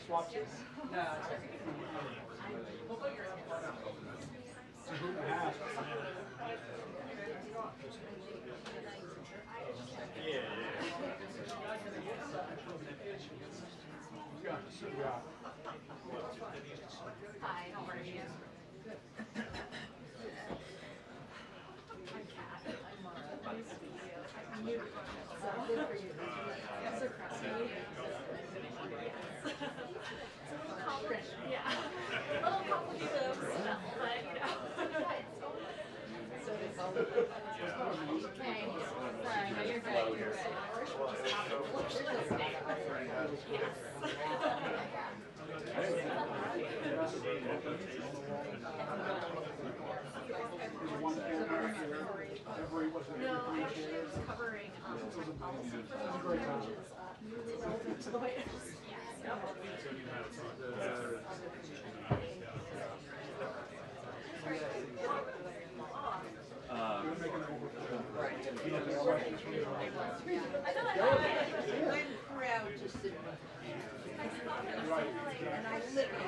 Swatches? No. Hi, how are you? Yeah. A little complicated of spell, but you know. Okay. Sorry, no, you're good. You're good. Yes. No, I actually was covering policy for the long term, which is relevant to the White House. I'm proud to sit and I literally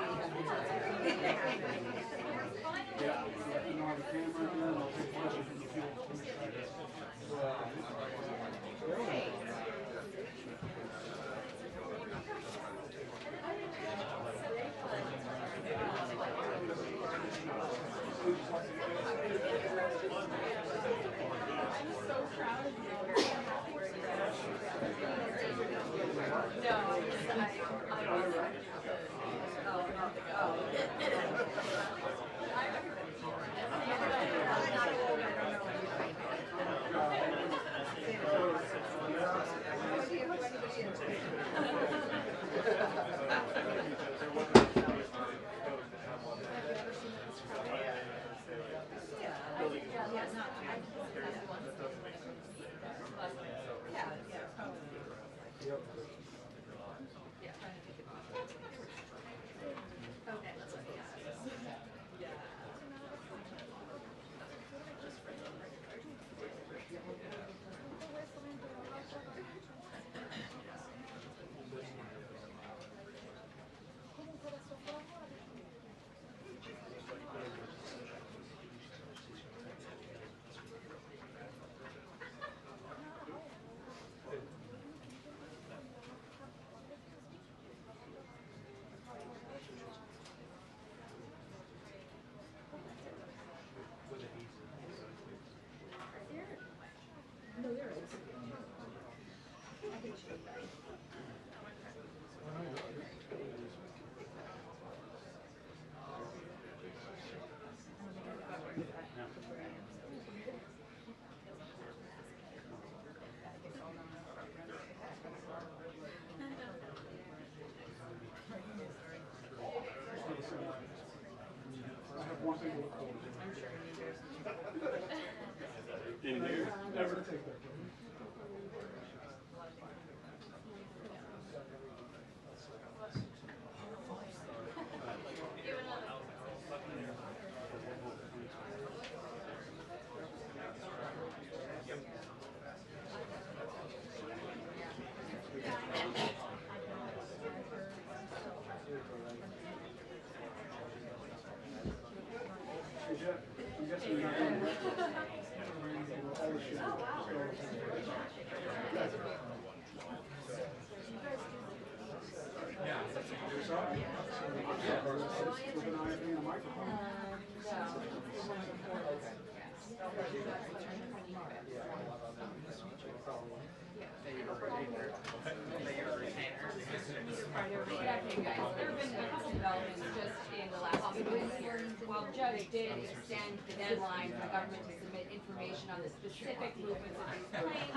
In here? Never. Good afternoon, guys. There have been a couple developments just in the last few weeks here. While the judge did extend the deadline for the government to submit information on the specific movements of these planes,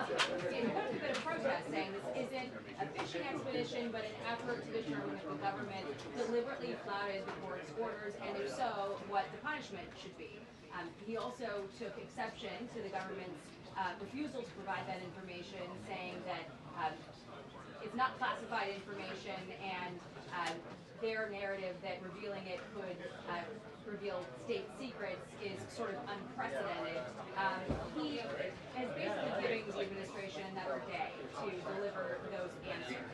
it put a bit of protest saying this isn't a fishing expedition, but an effort to determine if the government deliberately flouted the court's orders, and if so, what the punishment should be. He also took exception to the government's refusal to provide that information, saying that it's not classified information, and their narrative that revealing it could reveal state secrets is sort of unprecedented. He is basically giving the administration another day to deliver those answers.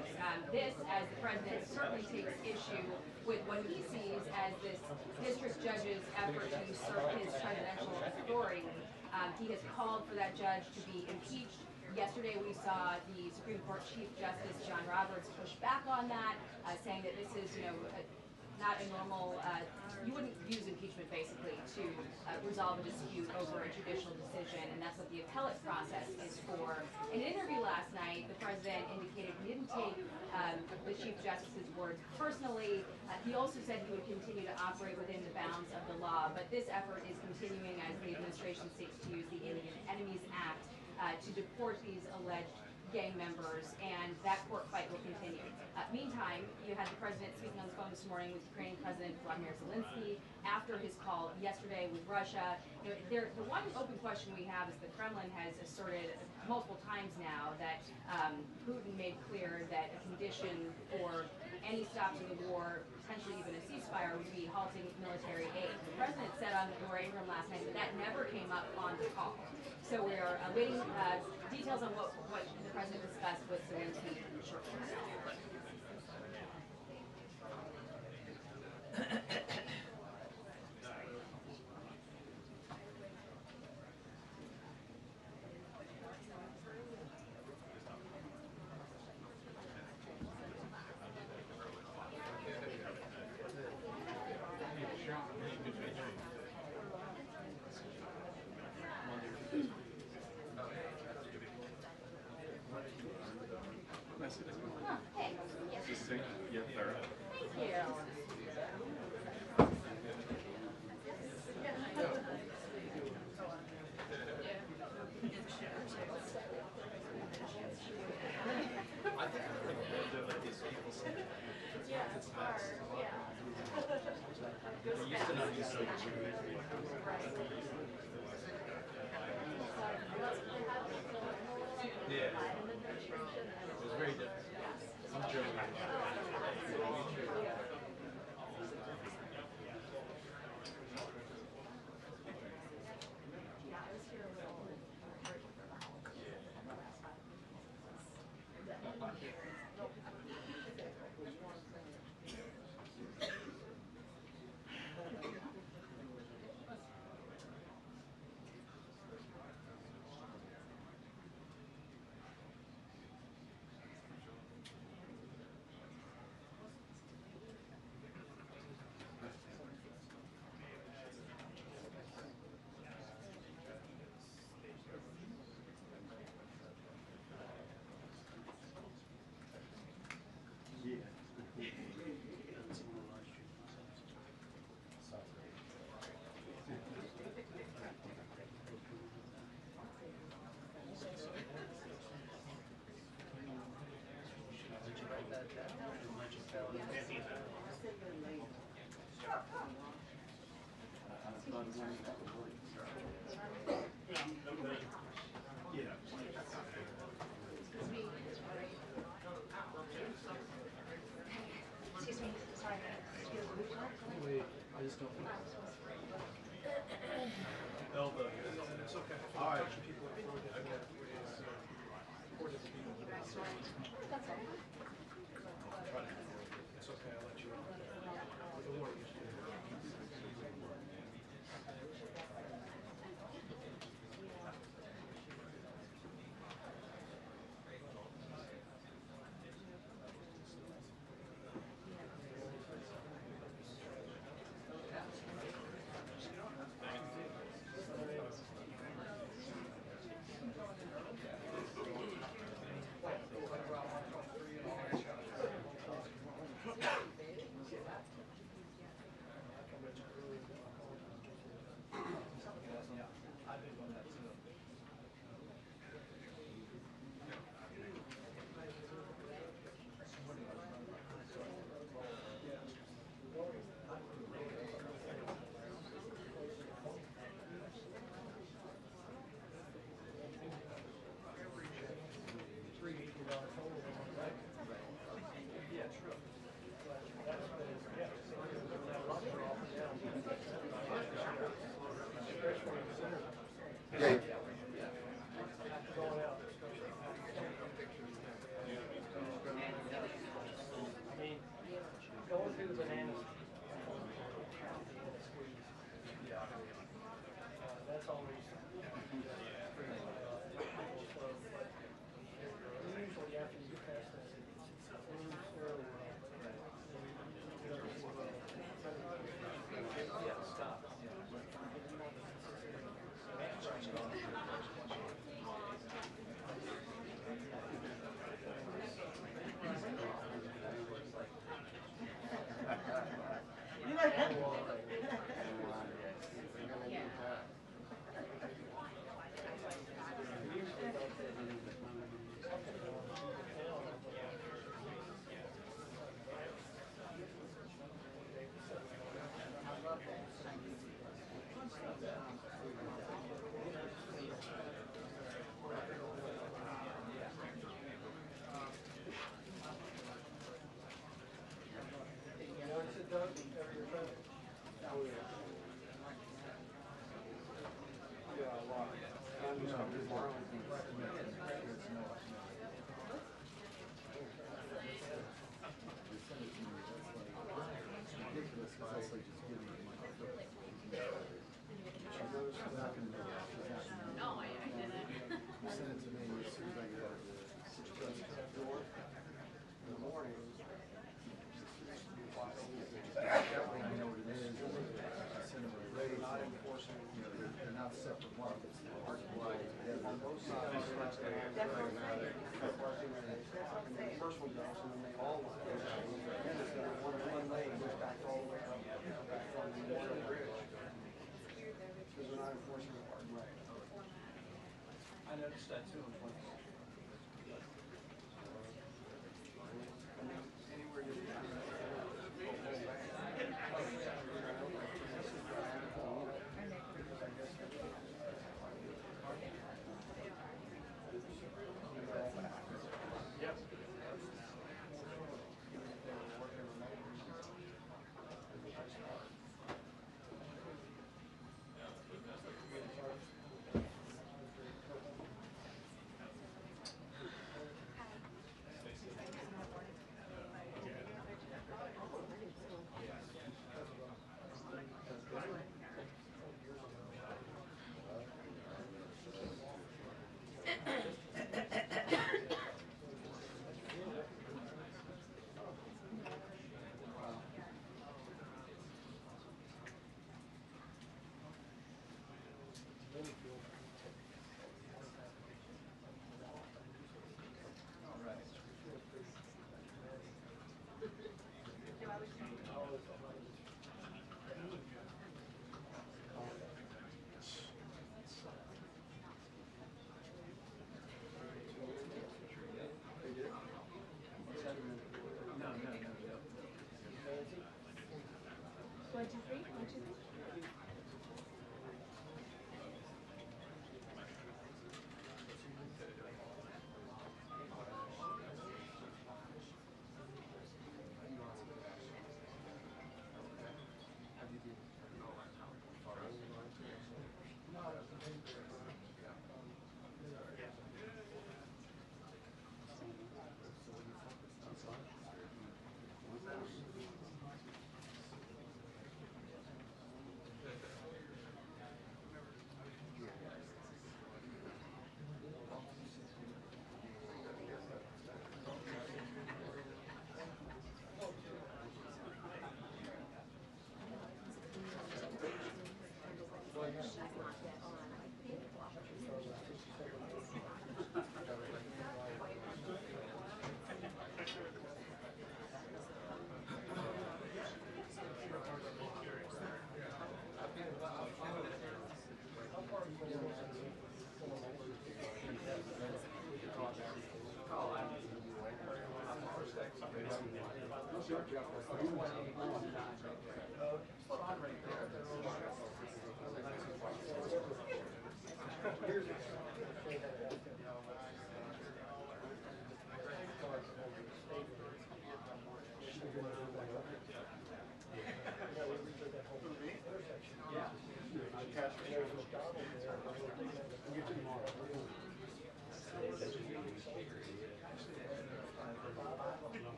This, as the president certainly takes issue with what he sees as this district judge's effort to usurp his presidential authority. He has called for that judge to be impeached. Yesterday we saw the Supreme Court Chief Justice John Roberts push back on that, saying that this is, not a normal, you wouldn't use impeachment basically to resolve a dispute over a judicial decision, and that's what the appellate process is for. In an interview last night, the president indicated he didn't take the Chief Justice's words personally. He also said he would continue to operate within the bounds of the law, but this effort is continuing as the administration seeks to use the Alien Enemies Act to deport these alleged gang members, and that court fight will continue. Meantime, you had the president speaking on the phone this morning with Ukrainian President Vladimir Zelensky after his call yesterday with Russia. The one open question we have is the Kremlin has asserted multiple times now that Putin made clear that a condition for any stop to the war, potentially even a ceasefire, would be halting military aid. The president said on the Laura Ingraham last night that that never came up on the call. So we are awaiting details on what the president discussed with Zelensky shortly. I noticed that too. Anywhere you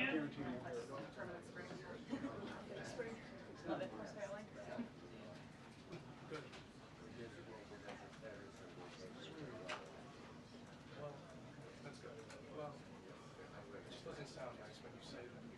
guarantee you. Permanent spring. Spring. Love it. Sailing. Good. Well, that's good. Well, it just doesn't sound nice when you say that.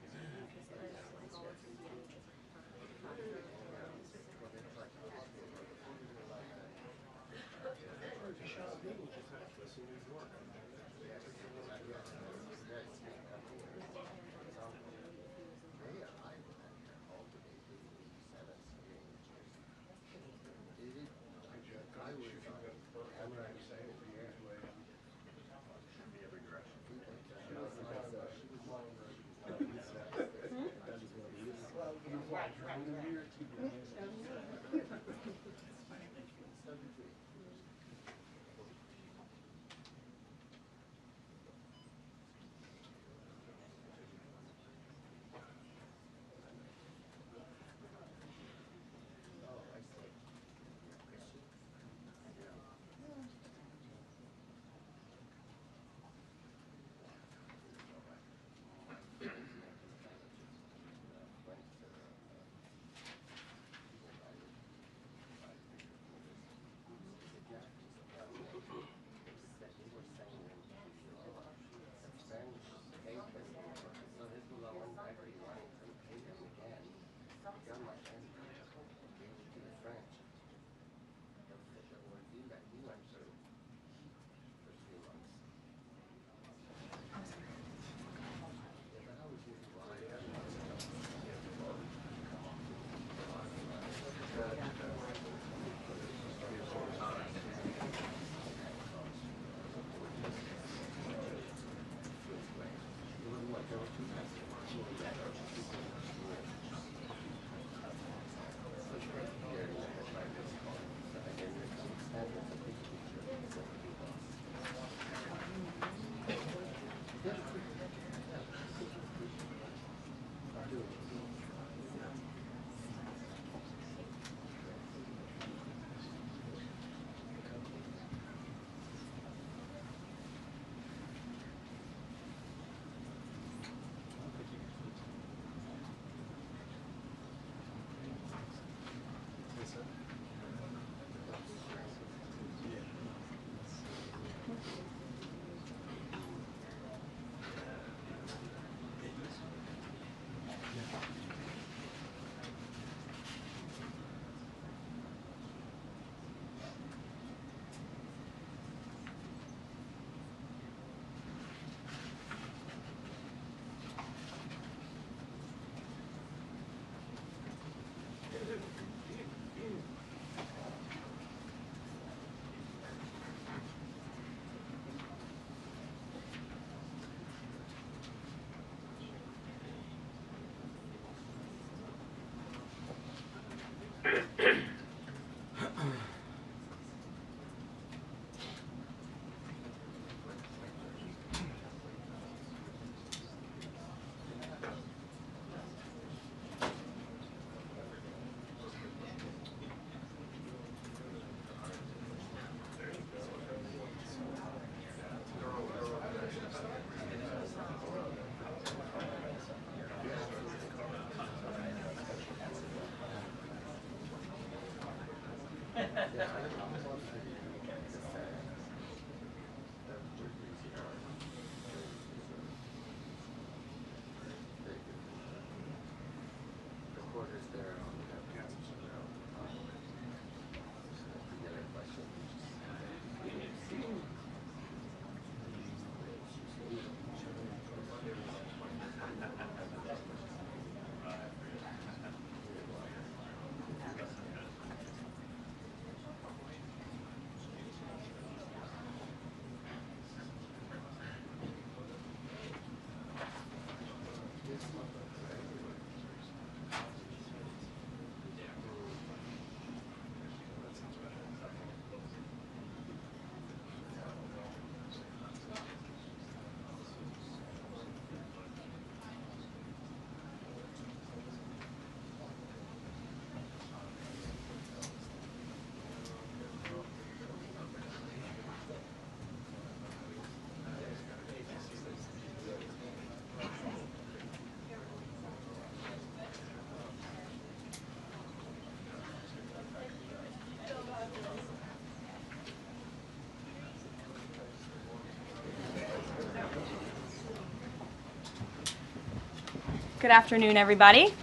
Good afternoon, everybody.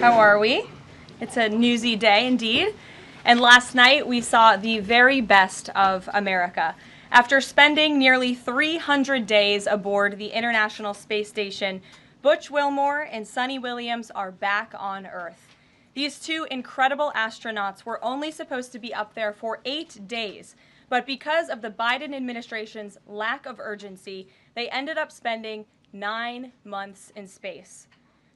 How are we? It's a newsy day indeed. And last night we saw the very best of America. After spending nearly 300 days aboard the International Space Station, Butch Wilmore and Suni Williams are back on Earth. These two incredible astronauts were only supposed to be up there for 8 days, but because of the Biden administration's lack of urgency, they ended up spending 9 months in space.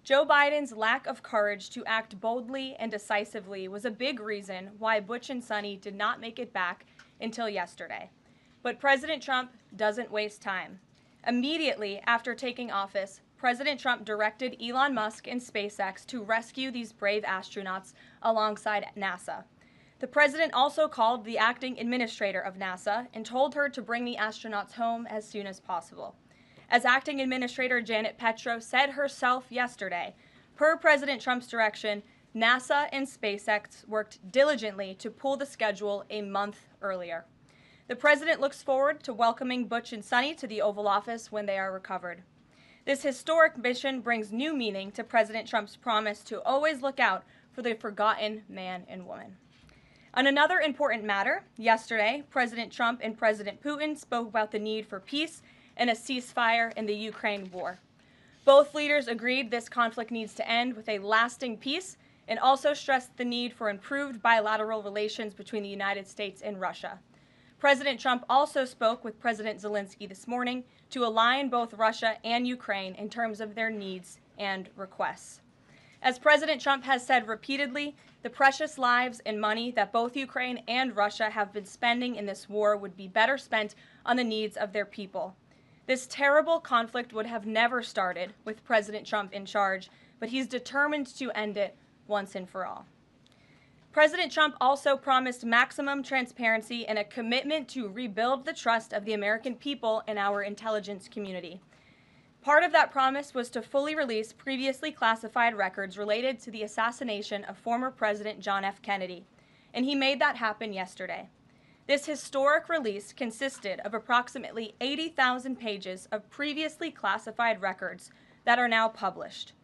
Joe Biden's lack of courage to act boldly and decisively was a big reason why Butch and Suni did not make it back until yesterday. But President Trump doesn't waste time. Immediately after taking office, President Trump directed Elon Musk and SpaceX to rescue these brave astronauts alongside NASA. The president also called the acting administrator of NASA and told her to bring the astronauts home as soon as possible. As acting administrator Janet Petro said herself yesterday, per President Trump's direction, NASA and SpaceX worked diligently to pull the schedule a month earlier. The president looks forward to welcoming Butch and Suni to the Oval Office when they are recovered. This historic mission brings new meaning to President Trump's promise to always look out for the forgotten man and woman. On another important matter, yesterday, President Trump and President Putin spoke about the need for peace and a ceasefire in the Ukraine war. Both leaders agreed this conflict needs to end with a lasting peace and also stressed the need for improved bilateral relations between the United States and Russia. President Trump also spoke with President Zelensky this morning to align both Russia and Ukraine in terms of their needs and requests. As President Trump has said repeatedly, the precious lives and money that both Ukraine and Russia have been spending in this war would be better spent on the needs of their people. This terrible conflict would have never started with President Trump in charge, but he's determined to end it once and for all. President Trump also promised maximum transparency and a commitment to rebuild the trust of the American people in our intelligence community. Part of that promise was to fully release previously classified records related to the assassination of former President John F. Kennedy, and he made that happen yesterday. This historic release consisted of approximately 80,000 pages of previously classified records that are now published.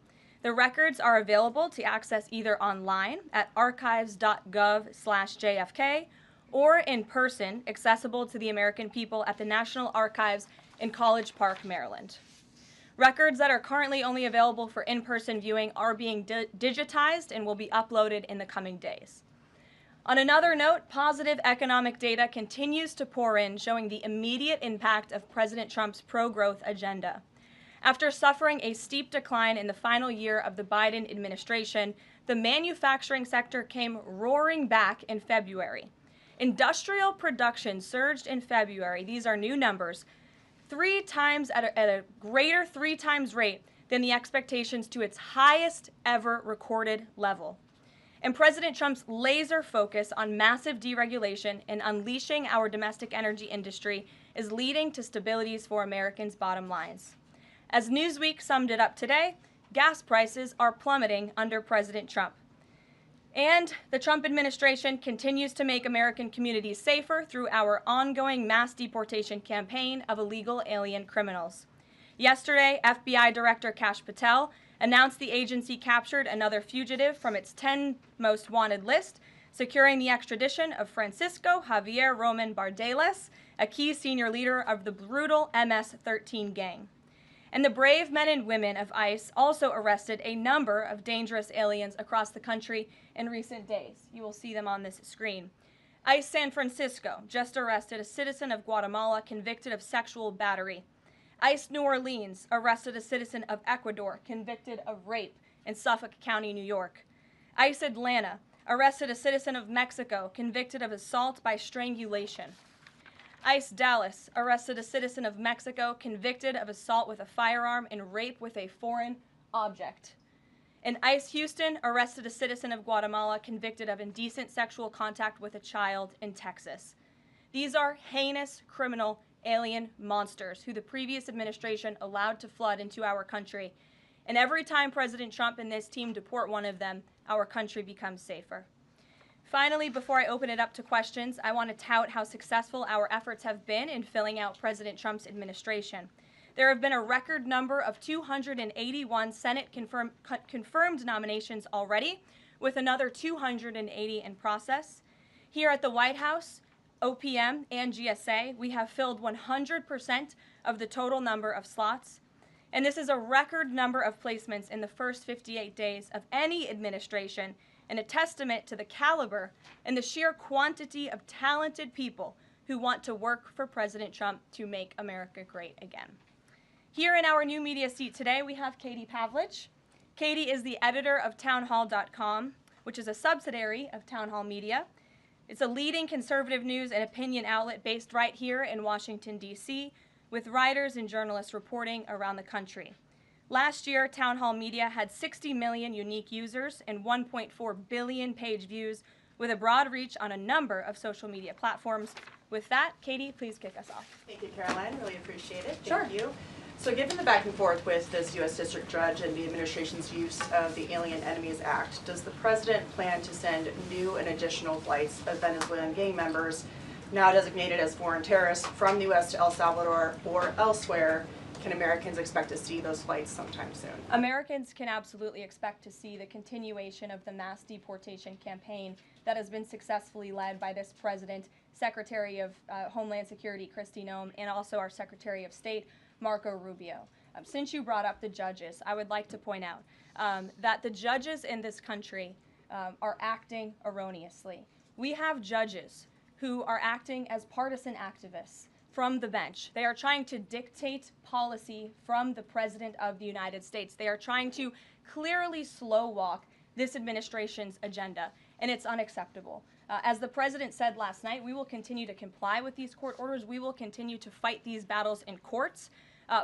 The records are available to access either online at archives.gov/JFK or in person, accessible to the American people at the National Archives in College Park, Maryland. Records that are currently only available for in-person viewing are being digitized and will be uploaded in the coming days. On another note, positive economic data continues to pour in, showing the immediate impact of President Trump's pro-growth agenda. After suffering a steep decline in the final year of the Biden administration, the manufacturing sector came roaring back in February. Industrial production surged in February, these are new numbers, 3 times at a greater 3 times rate than the expectations to its highest ever recorded level. And President Trump's laser focus on massive deregulation and unleashing our domestic energy industry is leading to stabilities for Americans' bottom lines. As Newsweek summed it up today, gas prices are plummeting under President Trump. And the Trump administration continues to make American communities safer through our ongoing mass deportation campaign of illegal alien criminals. Yesterday, FBI Director Kash Patel announced the agency captured another fugitive from its 10 most wanted list, securing the extradition of Francisco Javier Roman Bardeles, a key senior leader of the brutal MS-13 gang. And the brave men and women of ICE also arrested a number of dangerous aliens across the country in recent days. You will see them on this screen. ICE San Francisco just arrested a citizen of Guatemala convicted of sexual battery. ICE New Orleans arrested a citizen of Ecuador convicted of rape in Suffolk County, New York. ICE Atlanta arrested a citizen of Mexico convicted of assault by strangulation. ICE Dallas arrested a citizen of Mexico convicted of assault with a firearm and rape with a foreign object. And ICE Houston arrested a citizen of Guatemala convicted of indecent sexual contact with a child in Texas. These are heinous criminal alien monsters who the previous administration allowed to flood into our country. And every time President Trump and this team deport one of them, our country becomes safer. Finally, before I open it up to questions, I want to tout how successful our efforts have been in filling out President Trump's administration. There have been a record number of 281 Senate confirmed nominations already, with another 280 in process. Here at the White House, OPM and GSA, we have filled 100% of the total number of slots. And this is a record number of placements in the first 58 days of any administration, and a testament to the caliber and the sheer quantity of talented people who want to work for President Trump to make America great again. Here in our new media seat today, we have Katie Pavlich. Katie is the editor of townhall.com, which is a subsidiary of Town Hall Media. It's a leading conservative news and opinion outlet based right here in Washington, D.C., with writers and journalists reporting around the country. Last year, Town Hall Media had 60 million unique users and 1.4 billion page views, with a broad reach on a number of social media platforms. With that, Katie, please kick us off. Thank you, Karoline. Really appreciate it. Sure. Thank you. So given the back and forth with this U.S. District Judge and the administration's use of the Alien Enemies Act, does the President plan to send new and additional flights of Venezuelan gang members, now designated as foreign terrorists, from the U.S. to El Salvador or elsewhere? Can Americans expect to see those flights sometime soon? Americans can absolutely expect to see the continuation of the mass deportation campaign that has been successfully led by this President, Secretary of Homeland Security Kristi Noem, and also our Secretary of State, Marco Rubio. Since you brought up the judges, I would like to point out that the judges in this country are acting erroneously. We have judges who are acting as partisan activists from the bench. They are trying to dictate policy from the President of the United States. They are trying to clearly slow walk this administration's agenda, and it's unacceptable. As the President said last night, we will continue to comply with these court orders. We will continue to fight these battles in courts,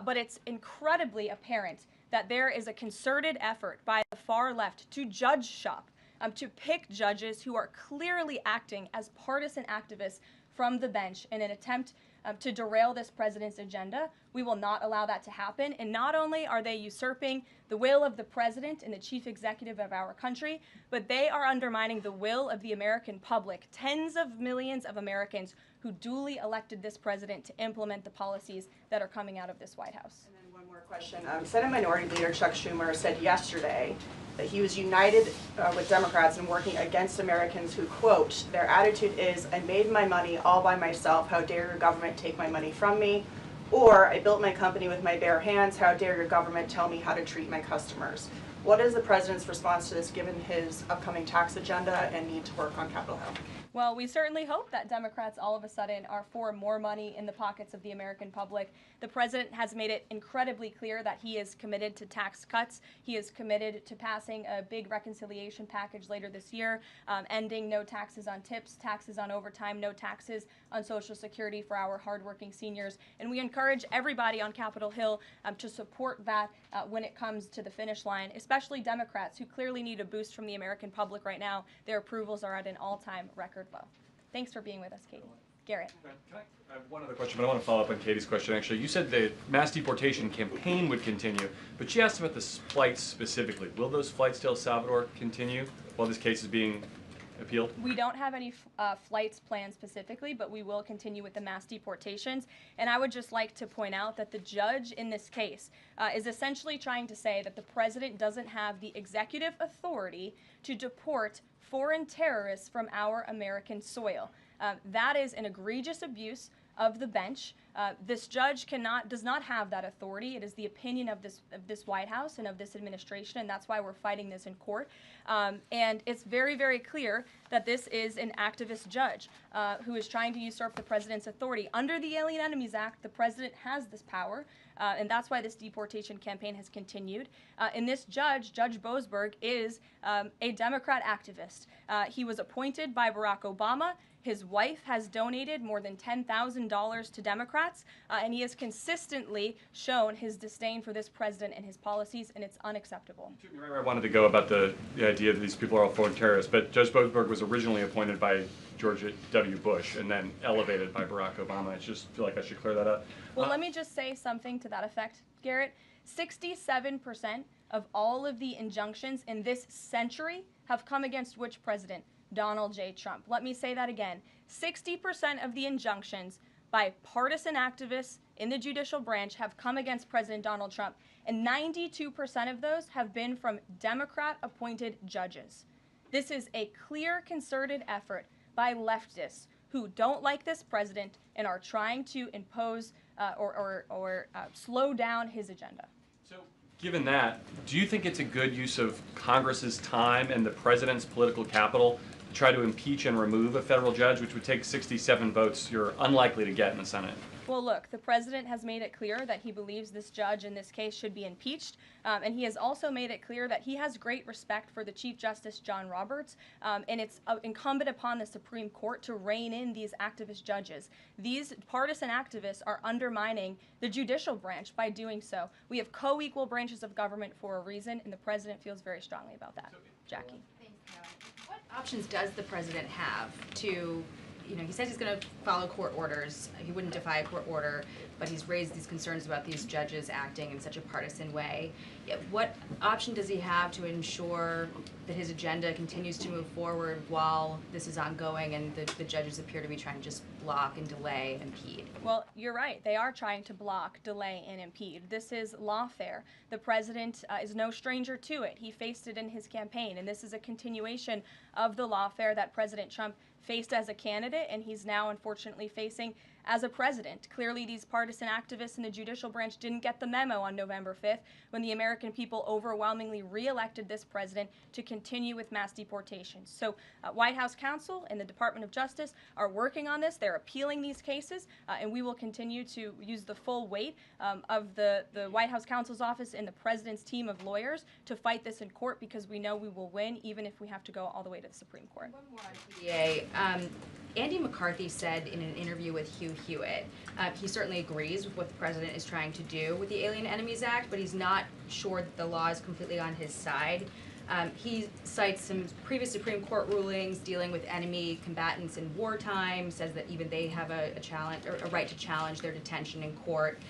but it's incredibly apparent that there is a concerted effort by the far left to judge shop, to pick judges who are clearly acting as partisan activists from the bench in an attempt to derail this president's agenda. We will not allow that to happen. And not only are they usurping the will of the president and the chief executive of our country, but they are undermining the will of the American public, tens of millions of Americans who duly elected this president to implement the policies that are coming out of this White House. And then one more question. Senate Minority Leader Chuck Schumer said yesterday that he was united with Democrats in working against Americans who, quote, their attitude is, I made my money all by myself, how dare your government take my money from me? Or, I built my company with my bare hands, how dare your government tell me how to treat my customers? What is the president's response to this given his upcoming tax agenda and need to work on Capitol Hill? Well, we certainly hope that Democrats all of a sudden are for more money in the pockets of the American public. The president has made it incredibly clear that he is committed to tax cuts. He is committed to passing a big reconciliation package later this year, ending no taxes on tips, taxes on overtime, no taxes on Social Security for our hardworking seniors. And we encourage everybody on Capitol Hill to support that when it comes to the finish line, especially Democrats who clearly need a boost from the American public right now. Their approvals are at an all-time record low. Thanks for being with us, Katie. Garrett. I have one other question, but I want to follow up on Katie's question, actually. You said the mass deportation campaign would continue, but she asked about the flights specifically. Will those flights to El Salvador continue while this case is being appealed? We don't have any flights planned specifically, but we will continue with the mass deportations. And I would just like to point out that the judge in this case is essentially trying to say that the president doesn't have the executive authority to deport foreign terrorists from our American soil. That is an egregious abuse of the bench. This judge does not have that authority. It is the opinion of this White House and of this administration, and that's why we're fighting this in court. And it's very, very clear that this is an activist judge who is trying to usurp the president's authority. Under the Alien Enemies Act, the president has this power, and that's why this deportation campaign has continued. And this judge, Judge Boasberg, is a Democrat activist. He was appointed by Barack Obama. His wife has donated more than $10,000 to Democrats, and he has consistently shown his disdain for this president and his policies, and it's unacceptable. I wanted to go about the idea that these people are all foreign terrorists, but Judge Boasberg was originally appointed by George W. Bush and then elevated by Barack Obama. I just feel like I should clear that up. Well, let me just say something to that effect, Garrett. 67% of all of the injunctions in this century have come against which president? Donald J. Trump. Let me say that again. 60% of the injunctions by partisan activists in the judicial branch have come against President Donald Trump, and 92% of those have been from Democrat-appointed judges. This is a clear, concerted effort by leftists who don't like this president and are trying to impose or slow down his agenda. So, given that, do you think it's a good use of Congress's time and the president's political capital to try to impeach and remove a federal judge, which would take 67 votes you're unlikely to get in the Senate? Well, look, the president has made it clear that he believes this judge in this case should be impeached, and he has also made it clear that he has great respect for the Chief Justice John Roberts, and it's incumbent upon the Supreme Court to rein in these activist judges. These partisan activists are undermining the judicial branch by doing so. We have co-equal branches of government for a reason, and the president feels very strongly about that. Jackie. Thanks, Karoline. What options does the president have to, he says he's going to follow court orders. He wouldn't defy a court order, but he's raised these concerns about these judges acting in such a partisan way. What option does he have to ensure that his agenda continues to move forward while this is ongoing and the judges appear to be trying to just block and delay and impede? Well, you're right. They are trying to block, delay, and impede. This is lawfare. The president is no stranger to it. He faced it in his campaign, and this is a continuation of the lawfare that President Trump faced as a candidate, and he's now unfortunately facing as a president. Clearly, these partisan activists in the judicial branch didn't get the memo on November 5th when the American people overwhelmingly re-elected this president to continue with mass deportations. So White House counsel and the Department of Justice are working on this. They're appealing these cases, and we will continue to use the full weight of the White House counsel's office and the president's team of lawyers to fight this in court, because we know we will win even if we have to go all the way to the Supreme Court. One more on PDA. Andy McCarthy said in an interview with Hugh Hewitt, he certainly agrees with what the president is trying to do with the Alien Enemies Act, but he's not sure that the law is completely on his side. He cites some previous Supreme Court rulings dealing with enemy combatants in wartime, says that even they have a right to challenge their detention in court.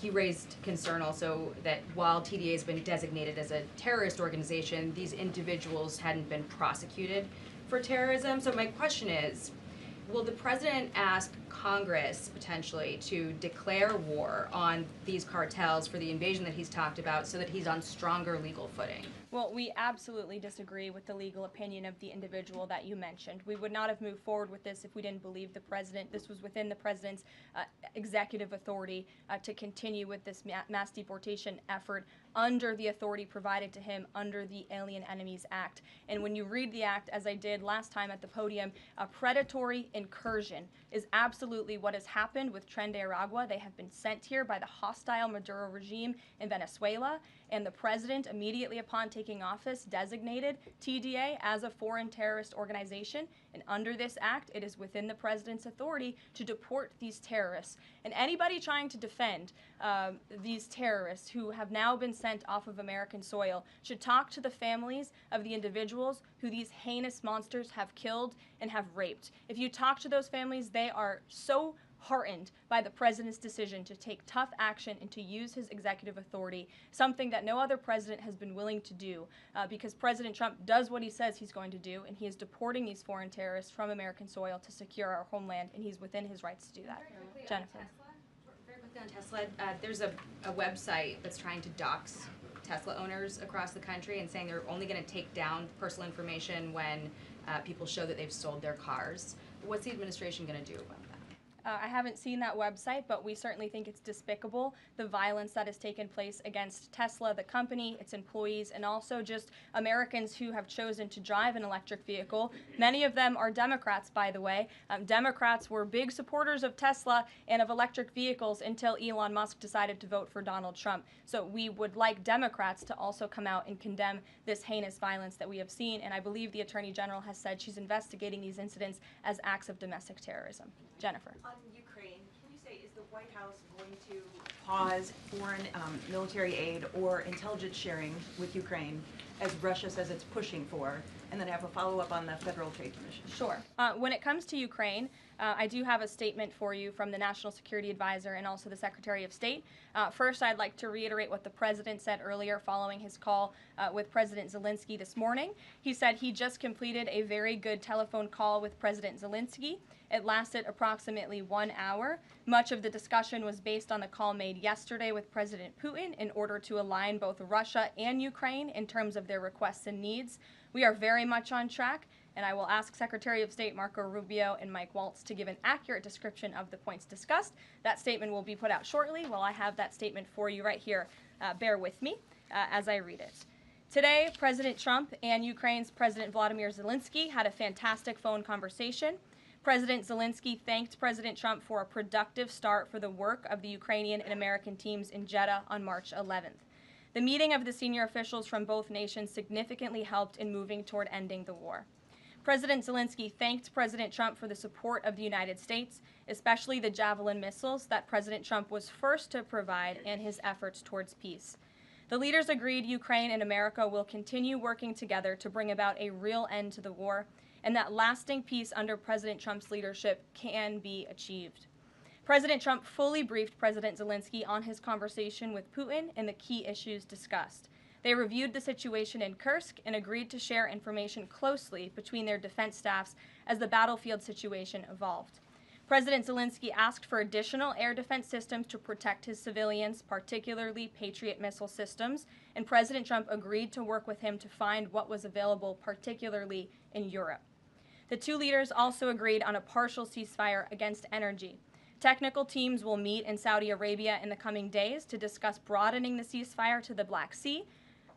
He raised concern also that while TDA has been designated as a terrorist organization, these individuals hadn't been prosecuted for terrorism. So my question is, will the president ask Congress potentially to declare war on these cartels for the invasion that he's talked about so that he's on stronger legal footing? Well, we absolutely disagree with the legal opinion of the individual that you mentioned. We would not have moved forward with this if we didn't believe the president. This was within the president's executive authority to continue with this mass deportation effort under the authority provided to him under the Alien Enemies Act. And when you read the act, as I did last time at the podium, a predatory incursion is absolutely what has happened with Tren de Aragua. They have been sent here by the hostile Maduro regime in Venezuela, and the president, immediately upon taking office, designated TDA as a foreign terrorist organization. And under this act, it is within the president's authority to deport these terrorists. And anybody trying to defend these terrorists who have now been sent off of American soil should talk to the families of the individuals who these heinous monsters have killed and have raped. If you talk to those families, they are so heartened by the president's decision to take tough action and to use his executive authority, something that no other president has been willing to do, because President Trump does what he says he's going to do, and he is deporting these foreign terrorists from American soil to secure our homeland, and he's within his rights to do that. Jennifer. Very quickly on Tesla, there's a website that's trying to dox Tesla owners across the country and saying they're only going to take down personal information when people show that they've sold their cars. What's the administration going to do about that? I haven't seen that website, but we certainly think it's despicable, the violence that has taken place against Tesla, the company, its employees, and also just Americans who have chosen to drive an electric vehicle. Many of them are Democrats, by the way. Democrats were big supporters of Tesla and of electric vehicles until Elon Musk decided to vote for Donald Trump. So we would like Democrats to also come out and condemn this heinous violence that we have seen, and I believe the Attorney General has said she's investigating these incidents as acts of domestic terrorism. Jennifer. On Ukraine, can you say, is the White House going to pause foreign military aid or intelligence sharing with Ukraine, as Russia says it's pushing for, And then I have a follow-up on the Federal Trade Commission. Sure. When it comes to Ukraine, I do have a statement for you from the National Security Advisor and also the Secretary of State. First, I'd like to reiterate what the President said earlier following his call with President Zelensky this morning. He said he just completed a very good telephone call with President Zelensky. It lasted approximately 1 hour. Much of the discussion was based on the call made yesterday with President Putin in order to align both Russia and Ukraine in terms of their requests and needs. We are very much on track, and I will ask Secretary of State Marco Rubio and Mike Waltz to give an accurate description of the points discussed. That statement will be put out shortly. Well, I have that statement for you right here. Bear with me as I read it. Today, President Trump and Ukraine's President Volodymyr Zelensky had a fantastic phone conversation. President Zelensky thanked President Trump for a productive start for the work of the Ukrainian and American teams in Jeddah on March 11th. The meeting of the senior officials from both nations significantly helped in moving toward ending the war. President Zelensky thanked President Trump for the support of the United States, especially the Javelin missiles that President Trump was first to provide and his efforts towards peace. The leaders agreed Ukraine and America will continue working together to bring about a real end to the war, and that lasting peace under President Trump's leadership can be achieved. President Trump fully briefed President Zelensky on his conversation with Putin and the key issues discussed. They reviewed the situation in Kursk and agreed to share information closely between their defense staffs as the battlefield situation evolved. President Zelensky asked for additional air defense systems to protect his civilians, particularly Patriot missile systems, and President Trump agreed to work with him to find what was available, particularly in Europe. The two leaders also agreed on a partial ceasefire against energy. Technical teams will meet in Saudi Arabia in the coming days to discuss broadening the ceasefire to the Black Sea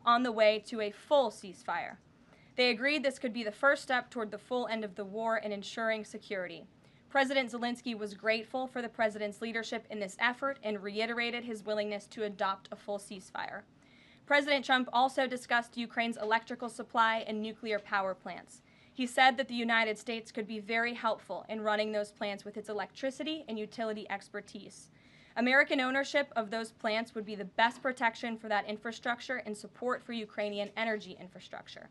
on the way to a full ceasefire. They agreed this could be the first step toward the full end of the war and ensuring security. President Zelensky was grateful for the president's leadership in this effort and reiterated his willingness to adopt a full ceasefire. President Trump also discussed Ukraine's electrical supply and nuclear power plants. He said that the United States could be very helpful in running those plants with its electricity and utility expertise. American ownership of those plants would be the best protection for that infrastructure and support for Ukrainian energy infrastructure.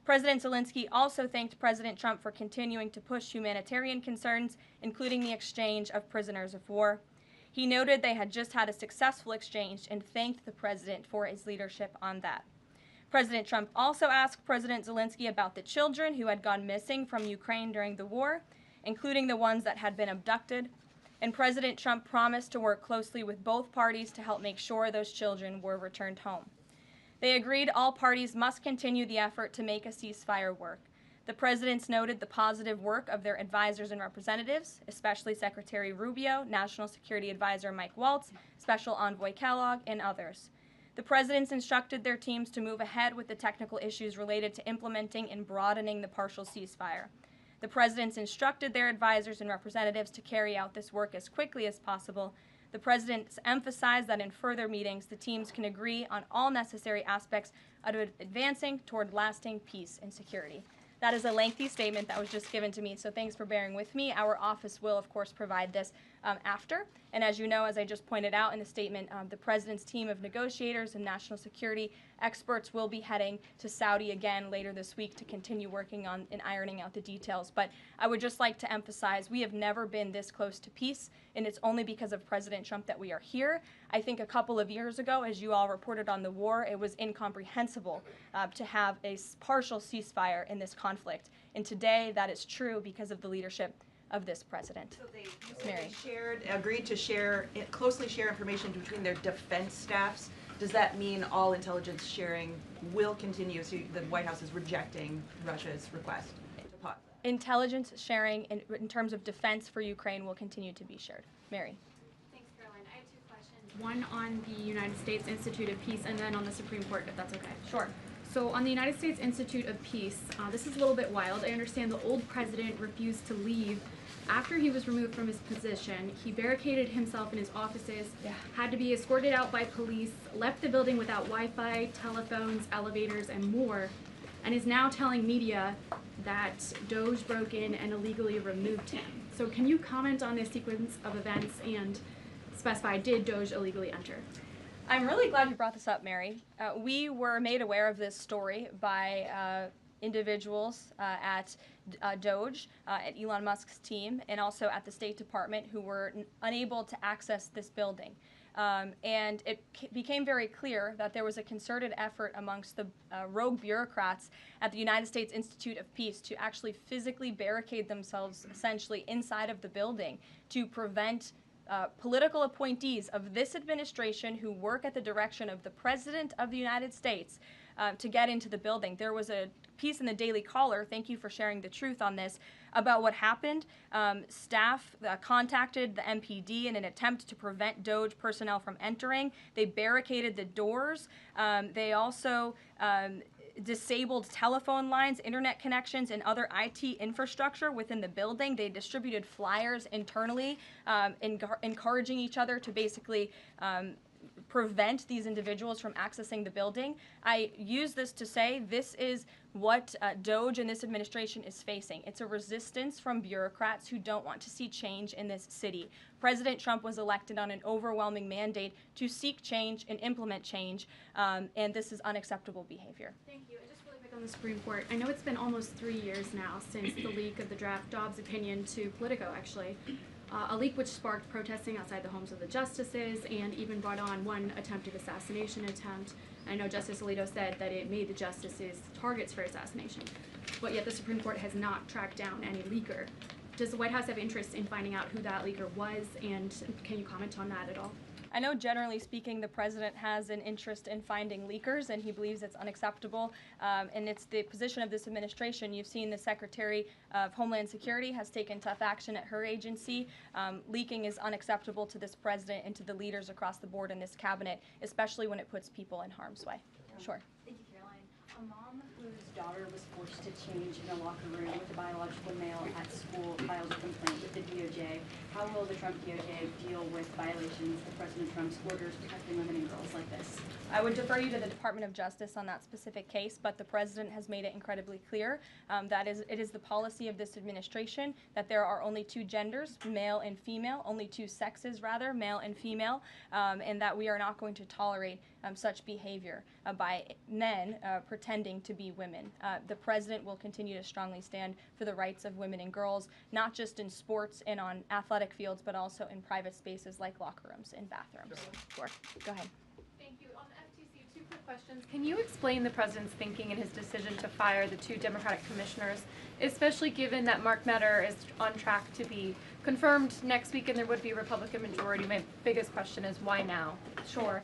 President Zelensky also thanked President Trump for continuing to push humanitarian concerns, including the exchange of prisoners of war. He noted they had just had a successful exchange and thanked the president for his leadership on that. President Trump also asked President Zelensky about the children who had gone missing from Ukraine during the war, including the ones that had been abducted, and President Trump promised to work closely with both parties to help make sure those children were returned home. They agreed all parties must continue the effort to make a ceasefire work. The presidents noted the positive work of their advisors and representatives, especially Secretary Rubio, National Security Advisor Mike Waltz, Special Envoy Kellogg, and others. The presidents instructed their teams to move ahead with the technical issues related to implementing and broadening the partial ceasefire. The presidents instructed their advisors and representatives to carry out this work as quickly as possible. The presidents emphasized that in further meetings, the teams can agree on all necessary aspects of advancing toward lasting peace and security. That is a lengthy statement that was just given to me, so thanks for bearing with me. Our office will, of course, provide this after. And as you know, as I just pointed out in the statement, the president's team of negotiators and national security experts will be heading to Saudi again later this week to continue working on and ironing out the details. But I would just like to emphasize we have never been this close to peace, and it's only because of President Trump that we are here. I think a couple of years ago, as you all reported on the war, it was incomprehensible to have a partial ceasefire in this conflict. And today, that is true because of the leadership of this president. So they agreed to closely share information between their defense staffs. Does that mean all intelligence sharing will continue? So the White House is rejecting Russia's request to pause. Intelligence sharing in terms of defense for Ukraine will continue to be shared. Mary. Thanks, Karoline. I have two questions. One on the United States Institute of Peace and then on the Supreme Court, if that's okay. Sure. So on the United States Institute of Peace, this is a little bit wild. I understand the old president refused to leave after he was removed from his position. He barricaded himself in his offices, had to be escorted out by police, left the building without Wi-Fi, telephones, elevators, and more, and is now telling media that Doge broke in and illegally removed him. So can you comment on this sequence of events and specify, did Doge illegally enter? I'm really glad you brought this up, Mary. We were made aware of this story by individuals at Doge, at Elon Musk's team, and also at the State Department who were unable to access this building. And it became very clear that there was a concerted effort amongst the rogue bureaucrats at the United States Institute of Peace to actually physically barricade themselves essentially inside of the building to prevent political appointees of this administration who work at the direction of the President of the United States to get into the building. There was a piece in the Daily Caller, thank you for sharing the truth on this, about what happened. Staff contacted the MPD in an attempt to prevent Doge personnel from entering. They barricaded the doors. They also disabled telephone lines, internet connections, and other IT infrastructure within the building. They distributed flyers internally, encouraging each other to basically prevent these individuals from accessing the building. I use this to say this is what Doge and this administration is facing. It's a resistance from bureaucrats who don't want to see change in this city. President Trump was elected on an overwhelming mandate to seek change and implement change, and this is unacceptable behavior. Thank you. And just really quick on the Supreme Court, I know it's been almost 3 years now since the leak of the draft Dobbs opinion to Politico, actually. A leak which sparked protesting outside the homes of the justices and even brought on one attempted assassination attempt. I know Justice Alito said that it made the justices targets for assassination, but yet the Supreme Court has not tracked down any leaker. Does the White House have interest in finding out who that leaker was, and can you comment on that at all? I know generally speaking the president has an interest in finding leakers and he believes it's unacceptable, and it's the position of this administration. You've seen the Secretary of Homeland Security has taken tough action at her agency. Leaking is unacceptable to this president and to the leaders across the board in this cabinet, especially when it puts people in harm's way. Sure. Thank you, Karoline. A mom whose daughter was forced to change in a locker room with a biological male at school filed a complaint with the DOJ. How will the Trump DOJ deal with violations of President Trump's orders protecting women and girls like this? I would defer you to the Department of Justice on that specific case, but the president has made it incredibly clear that it is the policy of this administration that there are only two genders, male and female, only two sexes rather, male and female, and that we are not going to tolerate such behavior by men pretending to be women. The president will continue to strongly stand for the rights of women and girls, not just in sports and on athletic fields, but also in private spaces like locker rooms and bathrooms. Sure. Go ahead. Thank you. On the FTC, two quick questions. Can you explain the president's thinking in his decision to fire the two Democratic commissioners, especially given that Mark Meadow is on track to be confirmed next week and there would be a Republican majority? My biggest question is why now? Sure.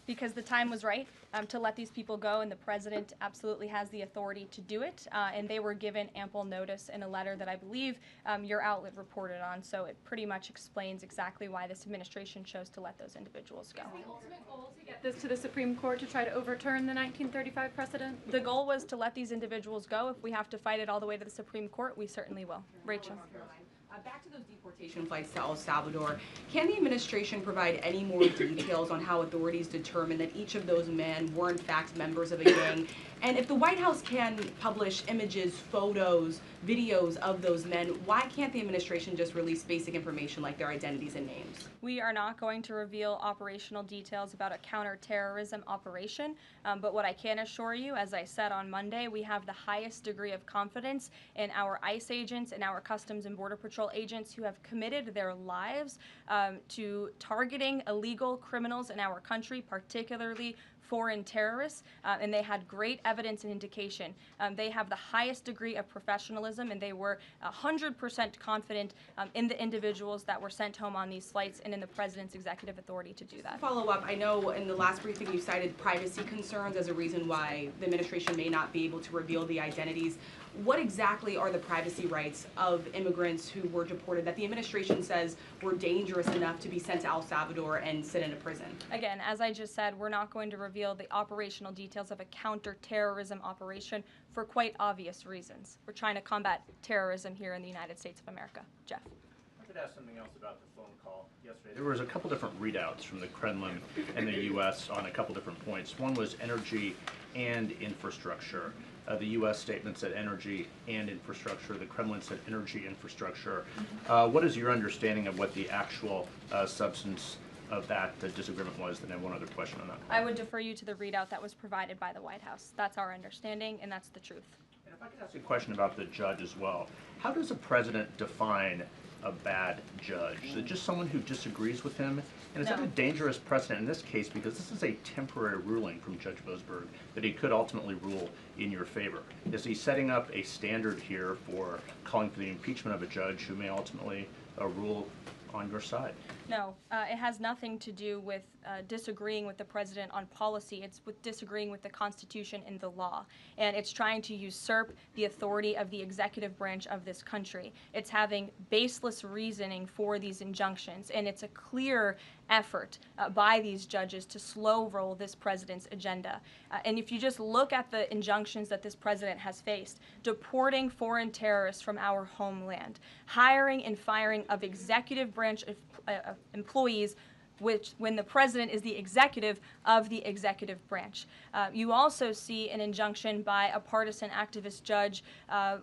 Because the time was right to let these people go, and the president absolutely has the authority to do it, and they were given ample notice in a letter that I believe your outlet reported on, so it pretty much explains exactly why this administration chose to let those individuals go. Is the ultimate goal to get this to the Supreme Court to try to overturn the 1935 precedent? The goal was to let these individuals go. If we have to fight it all the way to the Supreme Court, we certainly will. Rachel. Back to those deportation flights to El Salvador, can the administration provide any more details on how authorities determined that each of those men were in fact members of a gang? And if the White House can publish images, photos, videos of those men, why can't the administration just release basic information like their identities and names? We are not going to reveal operational details about a counterterrorism operation, but what I can assure you, as I said on Monday, we have the highest degree of confidence in our ICE agents and our Customs and Border Patrol agents who have committed their lives to targeting illegal criminals in our country, particularly foreign terrorists, and they had great evidence and indication. They have the highest degree of professionalism, and they were 100% confident in the individuals that were sent home on these flights and in the president's executive authority to do that. Follow up, I know in the last briefing you cited privacy concerns as a reason why the administration may not be able to reveal the identities. What exactly are the privacy rights of immigrants who were deported that the administration says were dangerous enough to be sent to El Salvador and sit in a prison? Again, as I just said, we're not going to reveal the operational details of a counterterrorism operation for quite obvious reasons. We're trying to combat terrorism here in the United States of America. Jeff. I could ask something else about the phone call yesterday. There was a couple different readouts from the Kremlin and the U.S. on a couple different points. One was energy and infrastructure. The U.S. statement said energy and infrastructure. The Kremlin said energy infrastructure. What is your understanding of what the actual substance of that disagreement was? Then I have one other question on that. I would defer you to the readout that was provided by the White House. That's our understanding, and that's the truth. I could ask a question about the judge as well. How does a president define a bad judge? Is it just someone who disagrees with him? And is that a dangerous precedent in this case, because this is a temporary ruling from Judge Boasberg that he could ultimately rule in your favor? Is he setting up a standard here for calling for the impeachment of a judge who may ultimately rule on your side? No, it has nothing to do with disagreeing with the president on policy. It's with disagreeing with the Constitution and the law. And it's trying to usurp the authority of the executive branch of this country. It's having baseless reasoning for these injunctions. And it's a clear effort by these judges to slow roll this president's agenda. And if you just look at the injunctions that this president has faced, deporting foreign terrorists from our homeland, hiring and firing of executive branch employees, which when the president is the executive of the executive branch. You also see an injunction by a partisan activist judge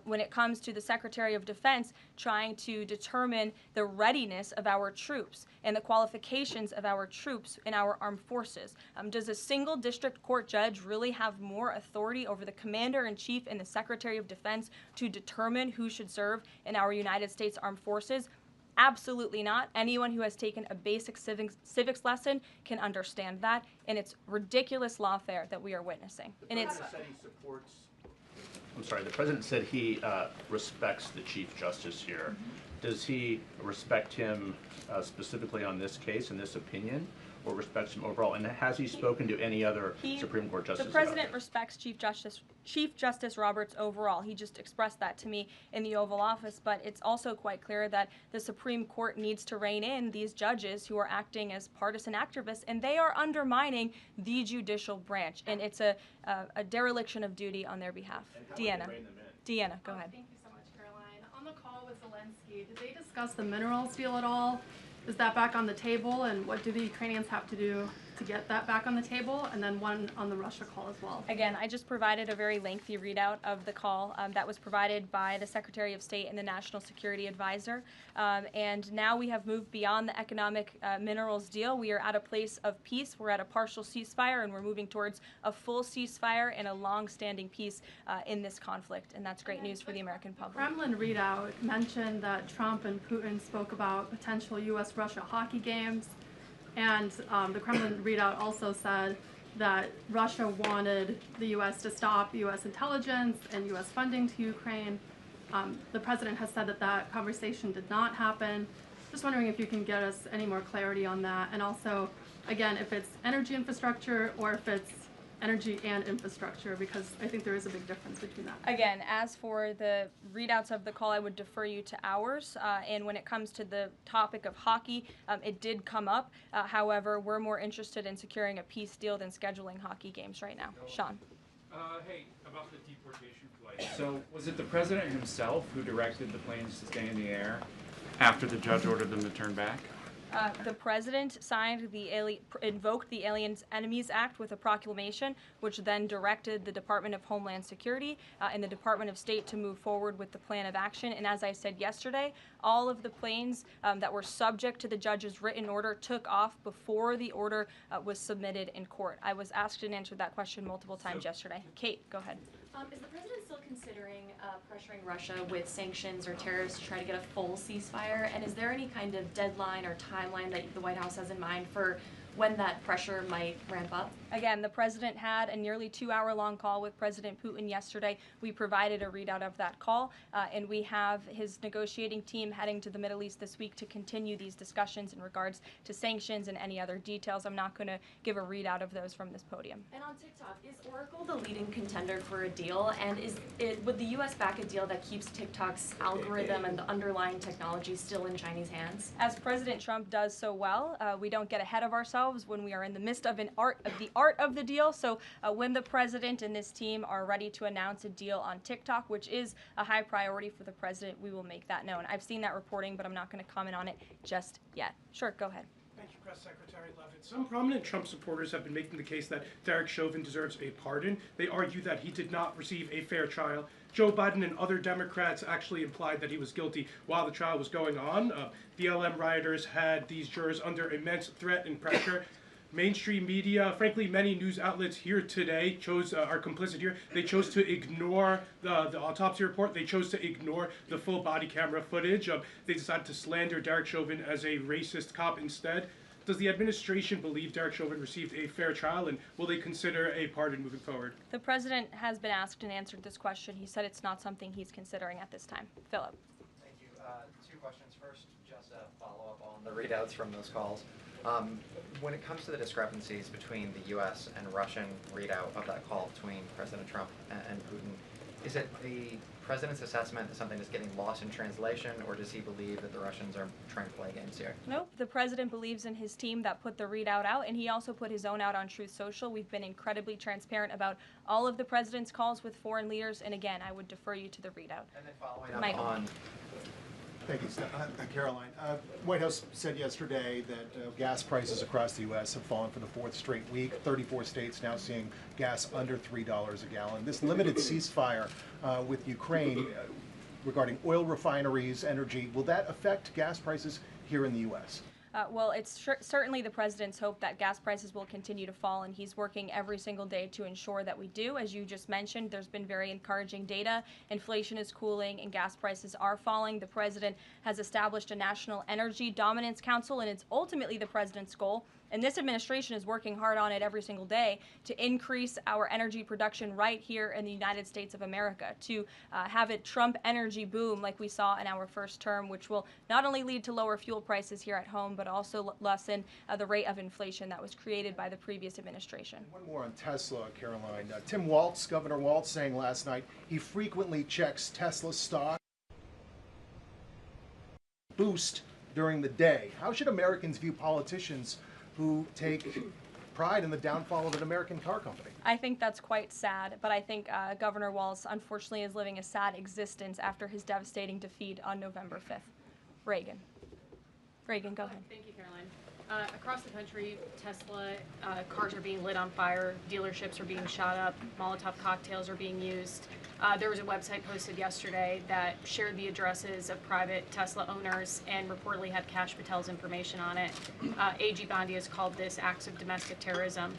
when it comes to the Secretary of Defense trying to determine the readiness of our troops and the qualifications of our troops in our armed forces. Does a single district court judge really have more authority over the Commander-in-Chief and the Secretary of Defense to determine who should serve in our United States Armed Forces? Absolutely not. Anyone who has taken a basic civics lesson can understand that, and it's ridiculous lawfare that we are witnessing. And it's. I'm sorry. The president said he respects the Chief Justice here. Does he respect him specifically on this case and this opinion, or respects him overall? And has he spoken to any other Supreme Court justices? The president respects Chief Justice Roberts overall. He just expressed that to me in the Oval Office, but it's also quite clear that the Supreme Court needs to rein in these judges who are acting as partisan activists, and they are undermining the judicial branch, and it's a dereliction of duty on their behalf. Deanna, go ahead. Thank you so much, Karoline. On the call with Zelensky, did they discuss the minerals deal at all? Is that back on the table, and what do the Ukrainians have to do to get that back on the table? And then one on the Russia call as well. Again, I just provided a very lengthy readout of the call that was provided by the Secretary of State and the National Security Advisor. And now we have moved beyond the economic minerals deal. We are at a place of peace. We're at a partial ceasefire, and we're moving towards a full ceasefire and a long-standing peace in this conflict. And that's great news for the American public. Kremlin readout mentioned that Trump and Putin spoke about potential U.S.-Russia hockey games. And the Kremlin readout also said that Russia wanted the U.S. to stop U.S. intelligence and U.S. funding to Ukraine. The president has said that that conversation did not happen. Just wondering if you can get us any more clarity on that. And also, again, if it's energy infrastructure or if it's energy and infrastructure, because I think there is a big difference between that. Again, as for the readouts of the call, I would defer you to ours. And when it comes to the topic of hockey, it did come up. However, we're more interested in securing a peace deal than scheduling hockey games right now. Sean. Hey, about the deportation flight. So was it the president himself who directed the planes to stay in the air after the judge ordered them to turn back? The president invoked the Aliens Enemies Act with a proclamation, which then directed the Department of Homeland Security and the Department of State to move forward with the plan of action. And as I said yesterday, all of the planes that were subject to the judge's written order took off before the order was submitted in court. I was asked and answered that question multiple times yesterday. Kate, go ahead. Is the president still considering pressuring Russia with sanctions or tariffs to try to get a full ceasefire? And is there any kind of deadline or timeline that the White House has in mind for when that pressure might ramp up? Again, the president had a nearly 2-hour-long call with President Putin yesterday. We provided a readout of that call, and we have his negotiating team heading to the Middle East this week to continue these discussions in regards to sanctions and any other details. I'm not going to give a readout of those from this podium. And on TikTok, is Oracle the leading contender for a deal? And would the U.S. back a deal that keeps TikTok's algorithm and the underlying technology still in Chinese hands? As President Trump does so well, we don't get ahead of ourselves when we are in the midst of the art of the deal. So when the president and this team are ready to announce a deal on TikTok, which is a high priority for the president, we will make that known. I've seen that reporting, but I'm not going to comment on it just yet. Sure, go ahead. Thank you, Press Secretary Leavitt. Some prominent Trump supporters have been making the case that Derek Chauvin deserves a pardon. They argue that he did not receive a fair trial. Joe Biden and other Democrats actually implied that he was guilty while the trial was going on. BLM rioters had these jurors under immense threat and pressure. mainstream media, frankly, many news outlets here today are complicit here. They chose to ignore the autopsy report. They chose to ignore the full body camera footage. They decided to slander Derek Chauvin as a racist cop instead. Does the administration believe Derek Chauvin received a fair trial, and will they consider a pardon moving forward? The president has been asked and answered this question. He said it's not something he's considering at this time. Philip. Thank you. Two questions. First, just a follow-up on the readouts from those calls. When it comes to the discrepancies between the U.S. and Russian readout of that call between President Trump and Putin, is it the president's assessment that something is getting lost in translation, or does he believe that the Russians are trying to play games here? Nope. The president believes in his team that put the readout out, and he also put his own out on Truth Social. We've been incredibly transparent about all of the president's calls with foreign leaders, and again, I would defer you to the readout. And then following up Michael. on... Thank you, Karoline. White House said yesterday that gas prices across the U.S. have fallen for the fourth straight week. 34 states now seeing gas under $3 a gallon. This limited ceasefire with Ukraine regarding oil refineries, energy, will that affect gas prices here in the U.S.? Well, it's certainly the president's hope that gas prices will continue to fall, and he's working every single day to ensure that we do. As you just mentioned, there's been very encouraging data. Inflation is cooling and gas prices are falling. The president has established a National Energy Dominance Council, and it's ultimately the president's goal. And this administration is working hard on it every single day to increase our energy production right here in the United States of America, to have it Trump energy boom like we saw in our first term, which will not only lead to lower fuel prices here at home, but also lessen the rate of inflation that was created by the previous administration. One more on Tesla, Karoline. Tim Walz, Governor Walz, saying last night he frequently checks Tesla stock boost during the day. How should Americans view politicians who take pride in the downfall of an American car company? I think that's quite sad, but I think Governor Walz unfortunately is living a sad existence after his devastating defeat on November 5th. Reagan, go ahead. Thank you, Caroline. Across the country, Tesla cars are being lit on fire, dealerships are being shot up, Molotov cocktails are being used. There was a website posted yesterday that shared the addresses of private Tesla owners and reportedly had Kash Patel's information on it. A.G. Bondi has called this acts of domestic terrorism.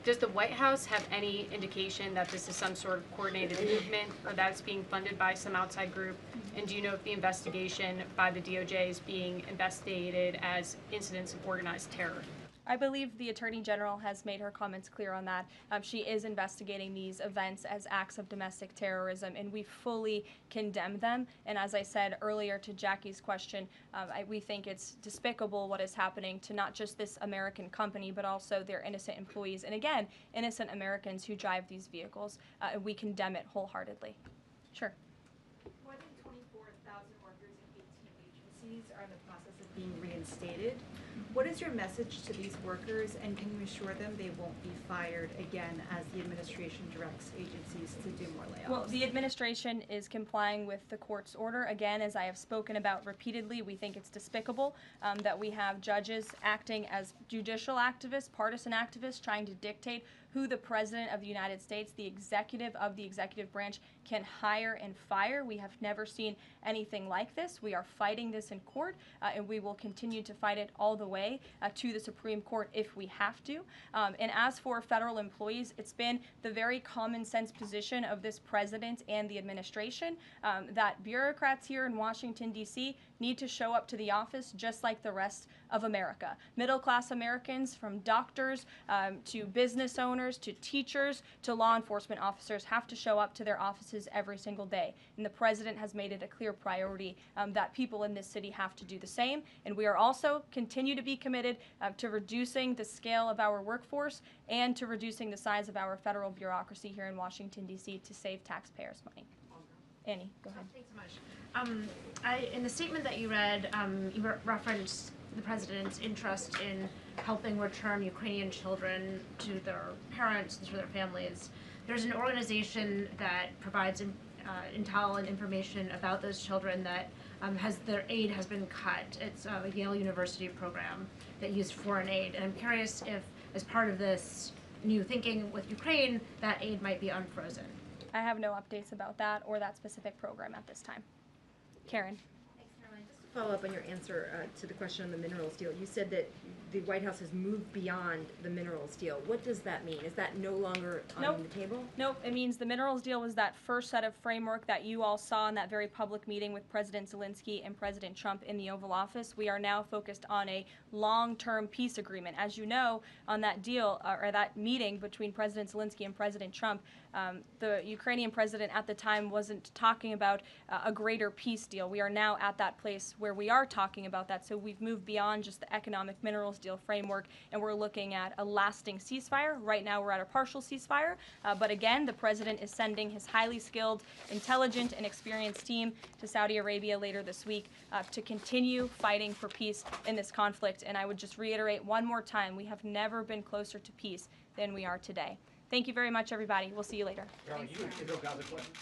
Does the White House have any indication that this is some sort of coordinated movement or that it's being funded by some outside group? And do you know if the investigation by the DOJ is being investigated as incidents of organized terror? I believe the Attorney General has made her comments clear on that. She is investigating these events as acts of domestic terrorism, and we fully condemn them. And as I said earlier to Jackie's question, we think it's despicable what is happening to not just this American company, but also their innocent employees. And again, innocent Americans who drive these vehicles. We condemn it wholeheartedly. Sure. More than 24,000 workers in 18 agencies are in the process of being reinstated. What is your message to these workers, and can you assure them they won't be fired again as the administration directs agencies to do more layoffs? Well, the administration is complying with the court's order. Again, as I have spoken about repeatedly, we think it's despicable that we have judges acting as judicial activists, partisan activists, trying to dictate who the President of the United States, the executive of the executive branch, can hire and fire. We have never seen anything like this. We are fighting this in court, and we will continue to fight it all the way to the Supreme Court if we have to. And as for federal employees, it's been the very common sense position of this president and the administration that bureaucrats here in Washington, D.C. need to show up to the office just like the rest of America. Middle-class Americans, from doctors to business owners to teachers to law enforcement officers, have to show up to their offices every single day. And the president has made it a clear priority that people in this city have to do the same. And we are also continue to be committed to reducing the scale of our workforce and to reducing the size of our federal bureaucracy here in Washington, D.C. to save taxpayers' money. Annie, go ahead. Thanks so much. In the statement that you read, you referenced the president's interest in helping return Ukrainian children to their parents and to their families. There's an organization that provides intel and information about those children that their aid has been cut. It's a Yale University program that used foreign aid. And I'm curious if, as part of this new thinking with Ukraine, that aid might be unfrozen. I have no updates about that or that specific program at this time. Karen. Thanks, Caroline. Just to follow up on your answer to the question on the minerals deal, you said that the White House has moved beyond the minerals deal. What does that mean? Is that no longer on the table? Nope. It means the minerals deal was that first set of framework that you all saw in that very public meeting with President Zelensky and President Trump in the Oval Office. We are now focused on a long-term peace agreement. As you know, on that deal, or that meeting between President Zelensky and President Trump, the Ukrainian president at the time wasn't talking about a greater peace deal. We are now at that place where we are talking about that. So we've moved beyond just the economic minerals deal framework, and we're looking at a lasting ceasefire. Right now we're at a partial ceasefire, but again, the president is sending his highly skilled, intelligent, and experienced team to Saudi Arabia later this week to continue fighting for peace in this conflict. And I would just reiterate one more time, we have never been closer to peace than we are today. Thank you very much, everybody. We'll see you later. Karoline, you Israel Gaza question?